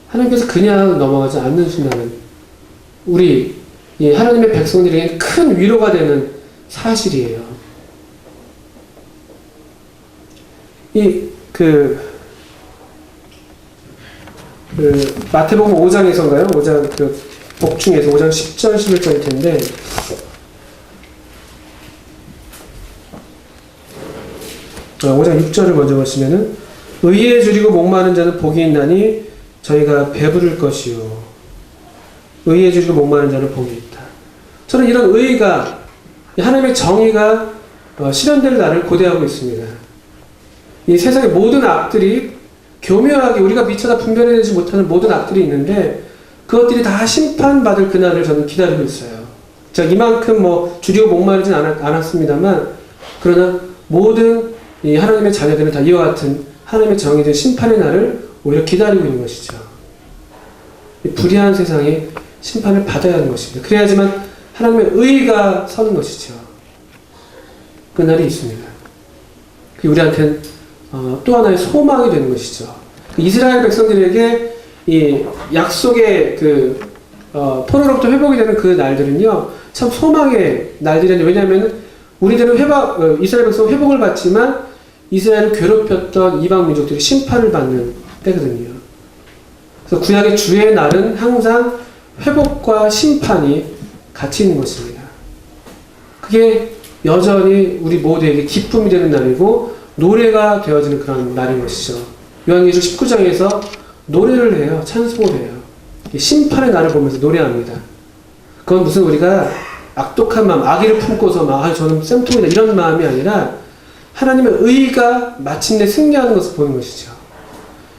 하나님께서 그냥 넘어가지 않는다는 우리 하나님의 백성들에게 큰 위로가 되는 사실이에요. 마태복음 5장에서인가요? 5장 복중에서 5장 10절 11절일 텐데, 5장 6절을 먼저 보시면은, 의에 줄이고 목마른 자는 복이 있나니 저희가 배부를 것이요. 의에 줄이고 목마른 자는 복이 있다. 저는 이런 의가, 하나님의 정의가 실현될 날을 고대하고 있습니다. 이 세상의 모든 악들이 교묘하게 우리가 미처 다 분별해내지 못하는 모든 악들이 있는데, 그것들이 다 심판받을 그날을 저는 기다리고 있어요. 제가 이만큼 줄이고 목마르진 않았습니다만, 그러나 모든 이 하나님의 자녀들은 다 이와 같은 하나님의 정의된 심판의 날을 오히려 기다리고 있는 것이죠. 이 불의한 세상에 심판을 받아야 하는 것입니다. 그래야지만 하나님의 의가 서는 것이죠. 그 날이 있습니다. 우리한테는 또 하나의 소망이 되는 것이죠. 이스라엘 백성들에게 이 약속의 포로로부터 회복이 되는 그 날들은요, 참 소망의 날들이에요. 왜냐하면 우리들은 이스라엘 백성은 회복을 받지만 이스라엘을 괴롭혔던 이방 민족들이 심판을 받는 때거든요. 그래서 구약의 주의 날은 항상 회복과 심판이 같이 있는 것입니다. 그게 여전히 우리 모두에게 기쁨이 되는 날이고 노래가 되어지는 그런 날인 것이죠. 요한계시록 19장에서 노래를 해요. 찬송을 해요. 심판의 날을 보면서 노래합니다. 그건 무슨 우리가 악독한 마음, 악의를 품고서 저는 쌤통이다 이런 마음이 아니라 하나님의 의가 마침내 승리하는 것을 보는 것이죠.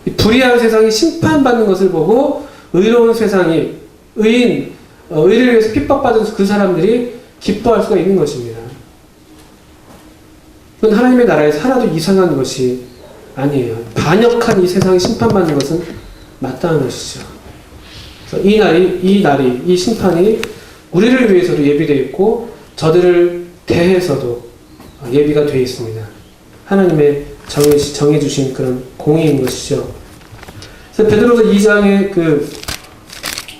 이 불의한 세상이 심판받는 것을 보고 의로운 세상이 의를 위해서 핍박받은 그 사람들이 기뻐할 수가 있는 것입니다. 그건 하나님의 나라에서 하나도 이상한 것이 아니에요. 반역한 이 세상이 심판받는 것은 마땅한 것이죠. 그래서 이 심판이 우리를 위해서도 예비되어 있고 저들을 대해서도 예비가 되어 있습니다. 하나님의 정해주신 그런 공의인 것이죠. 그래서 베드로서 2장의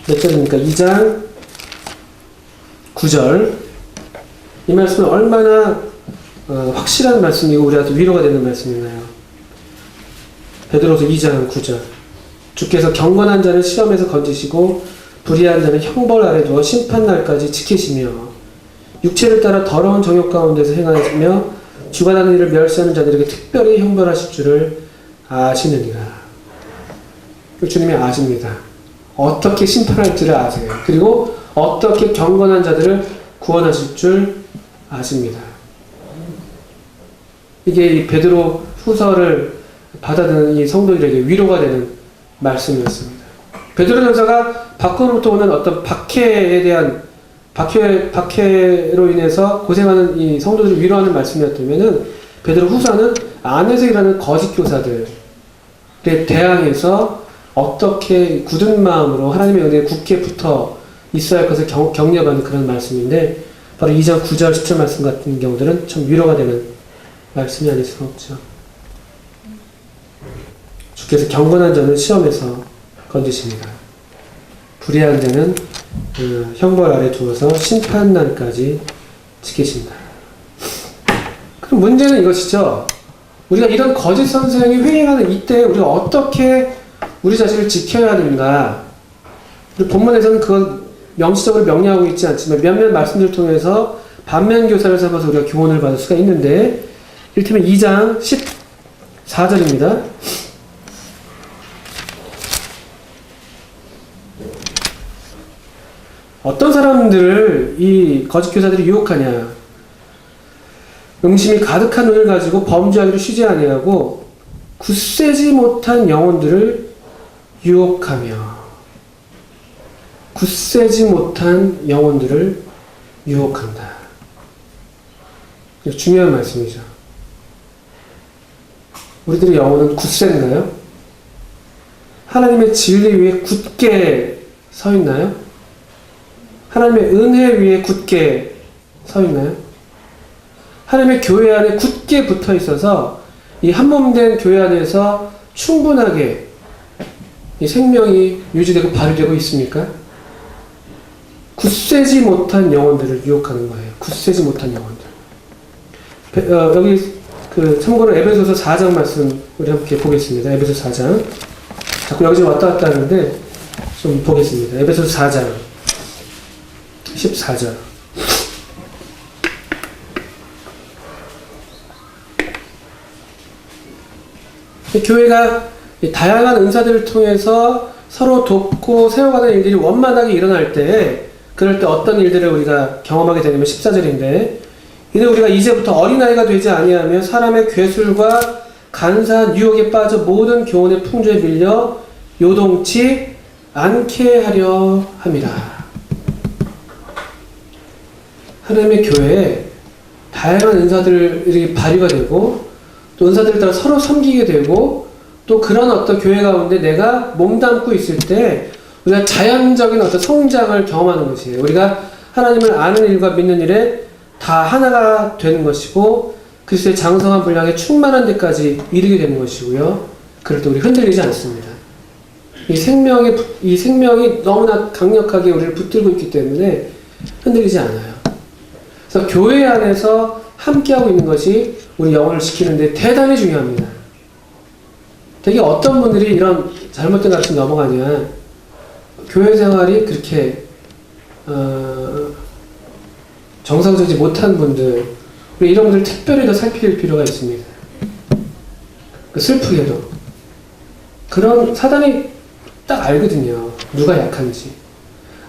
몇 절입니까? 2장 9절. 이 말씀은 얼마나 확실한 말씀이고 우리한테 위로가 되는 말씀이나요? 베드로서 2장 9절. 주께서 경건한 자는 시험에서 건지시고 불의한 자는 형벌 아래 두어 심판날까지 지키시며 육체를 따라 더러운 정욕 가운데서 행하며 주관하는 일을 멸시하는 자들에게 특별히 형벌하실 줄을 아시느니라. 주님이 아십니다. 어떻게 심판할 줄을 아세요. 그리고 어떻게 경건한 자들을 구원하실 줄 아십니다. 이게 이 베드로 후서를 받아드는 이 성도들에게 위로가 되는 말씀이었습니다. 베드로 전서가 밖으로부터 오는 어떤 박해로 인해서 고생하는 이 성도들을 위로하는 말씀이었다면은 베드로 후서는 안에서 일하는 거짓 교사들에 대항해서 어떻게 굳은 마음으로 하나님의 은혜에 굳게 붙어 있어야 할 것을 격려하는 그런 말씀인데, 바로 2장 9절 10절 말씀 같은 경우들은 참 위로가 되는 말씀이 아닐 수가 없죠. 주께서 경건한 자는 시험에서 건지십니다. 불의한 자는 형벌 아래 두어서 심판날까지 지키신다. 그럼 문제는 이것이죠. 우리가 이런 거짓 선생이 횡행하는 이때 우리가 어떻게 우리 자신을 지켜야 하는가. 본문에서는 그건 명시적으로 명령하고 있지 않지만 몇몇 말씀들을 통해서 반면교사를 삼아서 우리가 교훈을 받을 수가 있는데, 이를테면 2장 14절입니다. 어떤 사람들을 이 거짓 교사들이 유혹하냐. 음심이 가득한 눈을 가지고 범죄하기로 쉬지 아니하고 굳세지 못한 영혼들을 유혹하며 굳세지 못한 영혼들을 유혹한다. 중요한 말씀이죠. 우리들의 영혼은 굳센가요? 하나님의 진리 위에 굳게 서 있나요? 하나님의 은혜 위에 굳게 서 있나요? 하나님의 교회 안에 굳게 붙어 있어서 이 한몸된 교회 안에서 충분하게 이 생명이 유지되고 발휘되고 있습니까? 굳세지 못한 영혼들을 유혹하는 거예요. 굳세지 못한 영혼들. 여기 참고로 에베소서 4장 말씀 우리 함께 보겠습니다. 에베소서 4장. 자꾸 여기 왔다 갔다 하는데 좀 보겠습니다. 에베소서 4장 14절. 교회가 다양한 은사들을 통해서 서로 돕고 세워가는 일들이 원만하게 일어날 때, 그럴 때 어떤 일들을 우리가 경험하게 되냐면 14절인데, 이는 우리가 이제부터 어린아이가 되지 아니하며 사람의 괴술과 간사한 유혹에 빠져 모든 교훈의 풍조에 밀려 요동치 않게 하려 함이라. 하나님의 교회에 다양한 은사들이 발휘가 되고, 또 은사들을 따라 서로 섬기게 되고, 또 그런 어떤 교회 가운데 내가 몸담고 있을 때 우리가 자연적인 어떤 성장을 경험하는 것이에요. 우리가 하나님을 아는 일과 믿는 일에 다 하나가 되는 것이고, 그리스도의 장성한 분량에 충만한 데까지 이르게 되는 것이고요. 그럴 때 우리 흔들리지 않습니다. 이 생명이 너무나 강력하게 우리를 붙들고 있기 때문에 흔들리지 않아요. 그래서 교회 안에서 함께하고 있는 것이 우리 영혼을 지키는데 대단히 중요합니다. 되게 어떤 분들이 이런 잘못된 가르침 넘어가냐, 교회 생활이 그렇게 정상적이지 못한 분들, 우리 이런 분들 특별히 더 살필 필요가 있습니다. 슬프게도 그런 사단이 딱 알거든요. 누가 약한지.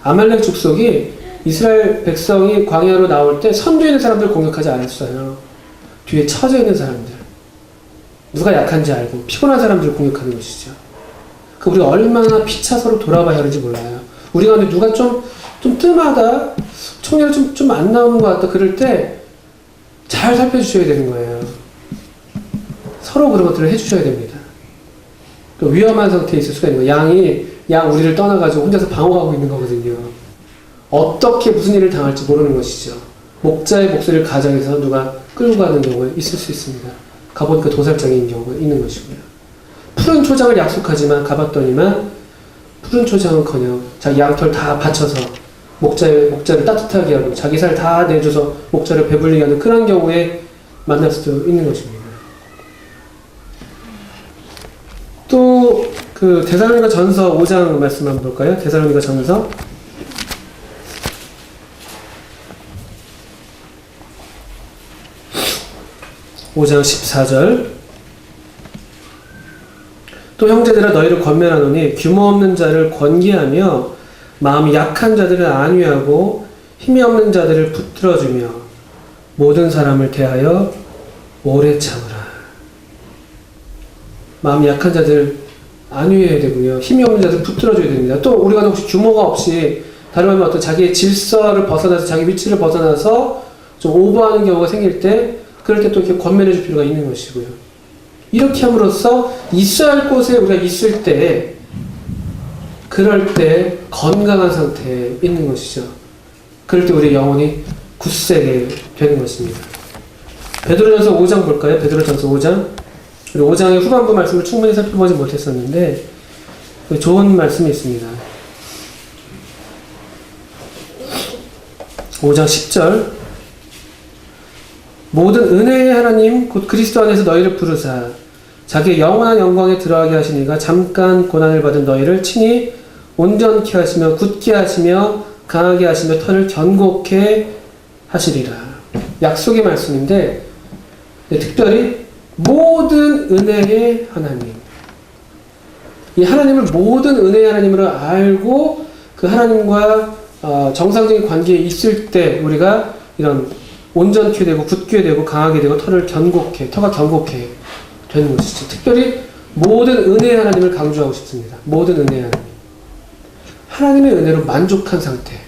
아말렉 족속이 이스라엘 백성이 광야로 나올 때 선두에 있는 사람들을 공격하지 않았어요. 뒤에 처져 있는 사람들, 누가 약한지 알고 피곤한 사람들을 공격하는 것이죠. 우리가 얼마나 피차 서로 돌아봐야 하는지 몰라요. 우리가 근데 누가 좀 뜸하다, 청년이 좀 안 나오는 것 같다, 그럴 때 잘 살펴주셔야 되는 거예요. 서로 그런 것들을 해주셔야 됩니다. 또 위험한 상태에 있을 수가 있는 거예요. 양 우리를 떠나가지고 혼자서 방어하고 있는 거거든요. 어떻게 무슨 일을 당할지 모르는 것이죠. 목자의 목소리를 가정해서 누가 끌고 가는 경우가 있을 수 있습니다. 가보니까 도살장인 경우가 있는 것이고요. 푸른 초장을 약속하지만 가봤더니만 푸른 초장은커녕 자기 양털 다 바쳐서 목자를 따뜻하게 하고 자기 살 다 내줘서 목자를 배불리게 하는 그런 경우에 만날 수도 있는 것입니다. 또 데살로니가 전서 5장 말씀 한번 볼까요? 데살로니가 전서 5장 14절. 또 형제들아 너희를 권면하노니 규모 없는 자를 권기하며 마음이 약한 자들을 안위하고 힘이 없는 자들을 붙들어주며 모든 사람을 대하여 오래 참으라. 마음이 약한 자들 안위해야 되고요. 힘이 없는 자들 붙들어줘야 됩니다. 또 우리가 혹시 규모가 없이 다른 말로 어떤 자기의 질서를 벗어나서 자기 위치를 벗어나서 좀 오버하는 경우가 생길 때, 그럴 때 또 이렇게 권면해 줄 필요가 있는 것이고요. 이렇게 함으로써 있어야 할 곳에 우리가 있을 때, 그럴 때 건강한 상태에 있는 것이죠. 그럴 때 우리의 영혼이 굳세게 되는 것입니다. 베드로전서 5장 볼까요? 베드로전서 5장. 우리 5장의 후반부 말씀을 충분히 살펴보지 못했었는데 좋은 말씀이 있습니다. 5장 10절. 모든 은혜의 하나님 곧 그리스도 안에서 너희를 부르사 자기의 영원한 영광에 들어가게 하시니가 잠깐 고난을 받은 너희를 친히 온전케 하시며 굳게 하시며 강하게 하시며 털을 견고케 하시리라. 약속의 말씀인데 특별히 모든 은혜의 하나님, 이 하나님을 모든 은혜의 하나님으로 알고 그 하나님과 정상적인 관계에 있을 때 우리가 이런 온전케 되고 굳게 되고 강하게 되고 터가 견고케 되는 것이죠. 특별히 모든 은혜의 하나님을 강조하고 싶습니다. 모든 은혜의 하나님. 하나님의 은혜로 만족한 상태.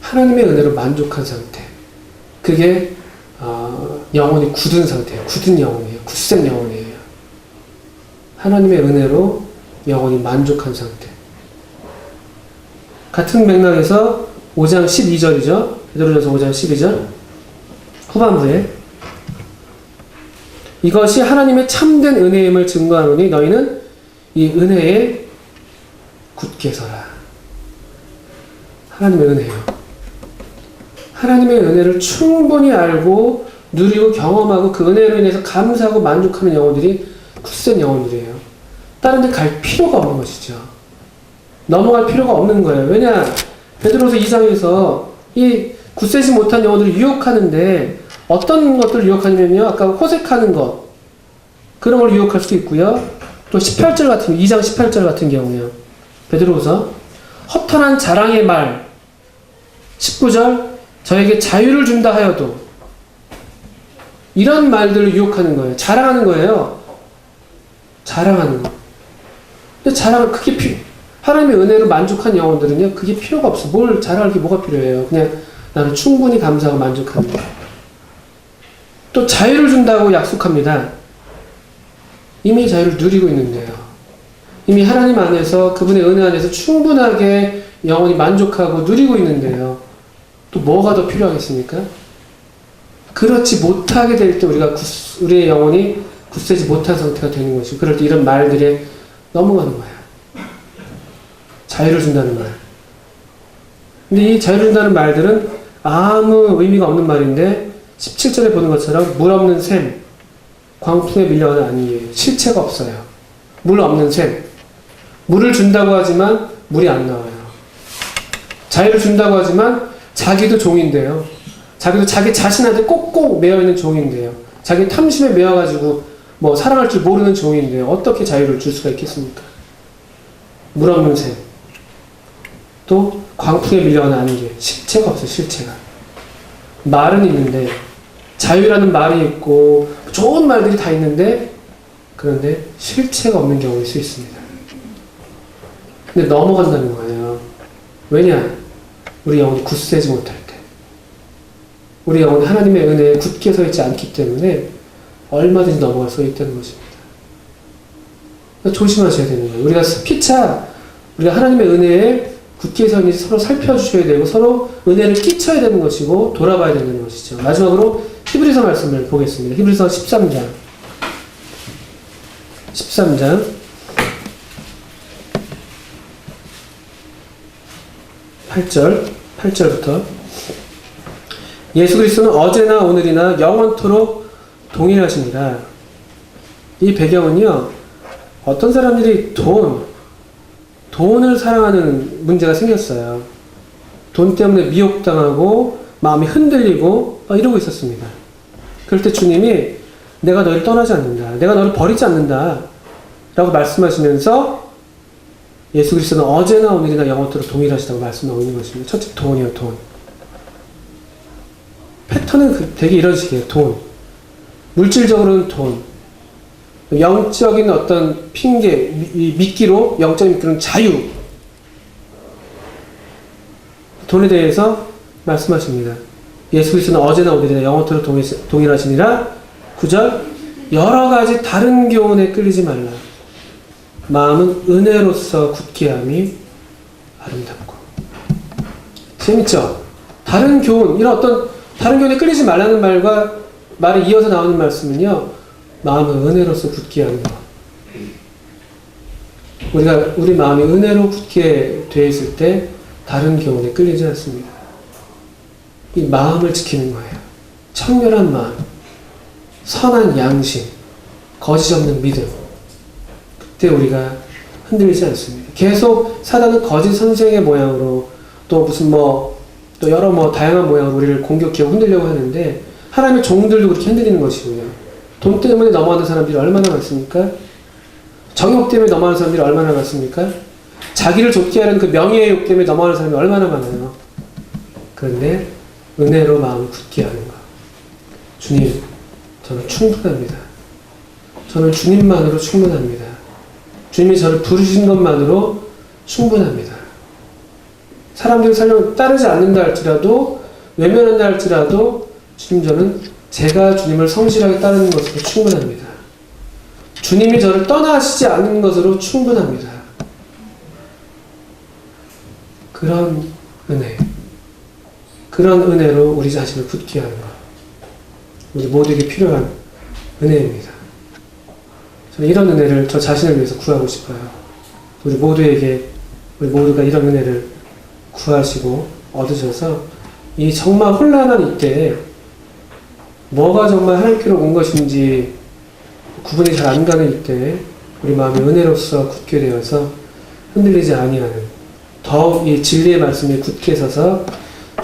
하나님의 은혜로 만족한 상태. 그게 영혼이 굳은 상태예요. 굳은 영혼이에요. 굳센 영혼이에요. 하나님의 은혜로 영혼이 만족한 상태. 같은 맥락에서 5장 12절이죠. 베드로전서 5장 12절 후반부에 이것이 하나님의 참된 은혜임을 증거하노니 너희는 이 은혜에 굳게 서라. 하나님의 은혜요. 하나님의 은혜를 충분히 알고 누리고 경험하고 그 은혜로 인해서 감사하고 만족하는 영혼들이 굳센 영혼들이에요. 다른 데 갈 필요가 없는 것이죠. 넘어갈 필요가 없는 거예요. 왜냐? 베드로서 2장에서 이 굳세지 못한 영혼들을 유혹하는데 어떤 것들을 유혹하냐면요. 아까 호색하는 것. 그런 걸 유혹할 수 있고요. 또 18절 같은 2장 18절 같은 경우요. 베드로서 허탄한 자랑의 말 19절 저에게 자유를 준다 하여도 이런 말들을 유혹하는 거예요. 자랑하는 거예요. 자랑하는 거. 근데 자랑은 그게 하나님의 은혜로 만족한 영혼들은요. 그게 필요가 없어. 뭘 자랑할 게 뭐가 필요해요. 그냥 나는 충분히 감사하고 만족하는 거예요. 또 자유를 준다고 약속합니다. 이미 자유를 누리고 있는데요. 이미 하나님 안에서 그분의 은혜 안에서 충분하게 영혼이 만족하고 누리고 있는데요. 또 뭐가 더 필요하겠습니까? 그렇지 못하게 될 때 우리의 영혼이 굳세지 못한 상태가 되는 것이고 그럴 때 이런 말들에 넘어가는 거예요. 자유를 준다는 말. 근데 이 자유를 준다는 말들은 아무 의미가 없는 말인데 17절에 보는 것처럼 물 없는 샘, 광풍에 밀려가는 안개예요. 실체가 없어요. 물 없는 샘. 물을 준다고 하지만 물이 안 나와요. 자유를 준다고 하지만 자기도 종인데요. 자기도 자기 자신한테 꼭꼭 매여있는 종인데요. 자기 탐심에 매여가지고 뭐 사랑할 줄 모르는 종인데요. 어떻게 자유를 줄 수가 있겠습니까? 물 없는 샘. 또 광풍에 밀려가는 안개. 실체가 없어요. 실체가. 말은 있는데 자유라는 말이 있고 좋은 말들이 다 있는데 그런데 실체가 없는 경우일 수 있습니다. 근데 넘어간다는 거예요. 왜냐? 우리 영혼이 굳세지 못할 때. 우리 영혼이 하나님의 은혜에 굳게 서 있지 않기 때문에 얼마든지 넘어갈 수 있다는 것입니다. 조심하셔야 되는 거예요. 우리가 피차 우리가 하나님의 은혜에 굳게 서 있는지 서로 살펴주셔야 되고 서로 은혜를 끼쳐야 되는 것이고 돌아봐야 되는 것이죠. 마지막으로 히브리서 말씀을 보겠습니다. 히브리서 13장 8절부터 예수 그리스도는 어제나 오늘이나 영원토록 동일하십니다. 이 배경은요. 어떤 사람들이 돈을 사랑하는 문제가 생겼어요. 돈 때문에 미혹당하고 마음이 흔들리고 이러고 있었습니다. 그럴 때 주님이 내가 너를 떠나지 않는다. 내가 너를 버리지 않는다. 라고 말씀하시면서 예수 그리스도는 어제나 오늘이나 영원토록 동일하시다고 말씀하고 있는 것입니다. 첫째 돈이요. 돈. 패턴은 되게 이런 식이에요. 돈. 물질적으로는 돈. 영적인 어떤 핑계, 미끼로 영적인 그런 자유. 돈에 대해서 말씀하십니다. 예수 그리스도는 어제나 오늘이나 영원토록 동일하시니라. 9절 여러 가지 다른 교훈에 끌리지 말라. 마음은 은혜로서 굳게 함이 아름답고. 재밌죠? 다른 교훈, 이런 어떤 다른 교훈에 끌리지 말라는 말에 이어서 나오는 말씀은요. 마음은 은혜로서 굳게 하는 것. 우리 마음이 은혜로 굳게 되어 있을 때 다른 교훈에 끌리지 않습니다. 이 마음을 지키는 거예요. 청결한 마음, 선한 양심, 거짓 없는 믿음. 그때 우리가 흔들리지 않습니다. 계속 사단은 거짓 선생의 모양으로 또 무슨 또 여러 다양한 모양으로 우리를 공격하고 흔들려고 하는데 하나님의 종들도 그렇게 흔들리는 것이고요. 돈 때문에 넘어가는 사람들이 얼마나 많습니까? 정욕 때문에 넘어가는 사람들이 얼마나 많습니까? 자기를 좋게 하는 그 명예의 욕 때문에 넘어가는 사람이 얼마나 많아요. 그런데 은혜로 마음을 굳게 하는 것. 주님, 저는 충분합니다. 저는 주님만으로 충분합니다. 주님이 저를 부르신 것만으로 충분합니다. 사람들이 설령 따르지 않는다 할지라도, 외면한다 할지라도 주님, 저는 제가 주님을 성실하게 따르는 것으로 충분합니다. 주님이 저를 떠나시지 않는 것으로 충분합니다. 그런 은혜, 그런 은혜로 우리 자신을 굳게 하는 것, 우리 모두에게 필요한 은혜입니다. 저는 이런 은혜를 저 자신을 위해서 구하고 싶어요. 우리 모두에게, 우리 모두가 이런 은혜를 구하시고 얻으셔서 이 정말 혼란한 이때에 뭐가 정말 하나님께로 온 것인지 구분이 잘 안 가는 이때에 우리 마음이 은혜로서 굳게 되어서 흔들리지 아니하는, 더욱 이 진리의 말씀에 굳게 서서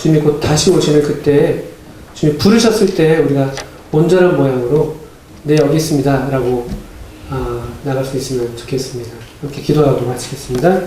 주님이 곧 다시 오시는 그때, 주님이 부르셨을 때 우리가 온전한 모양으로 네, 여기 있습니다 라고 나갈 수 있으면 좋겠습니다. 이렇게 기도하고 마치겠습니다.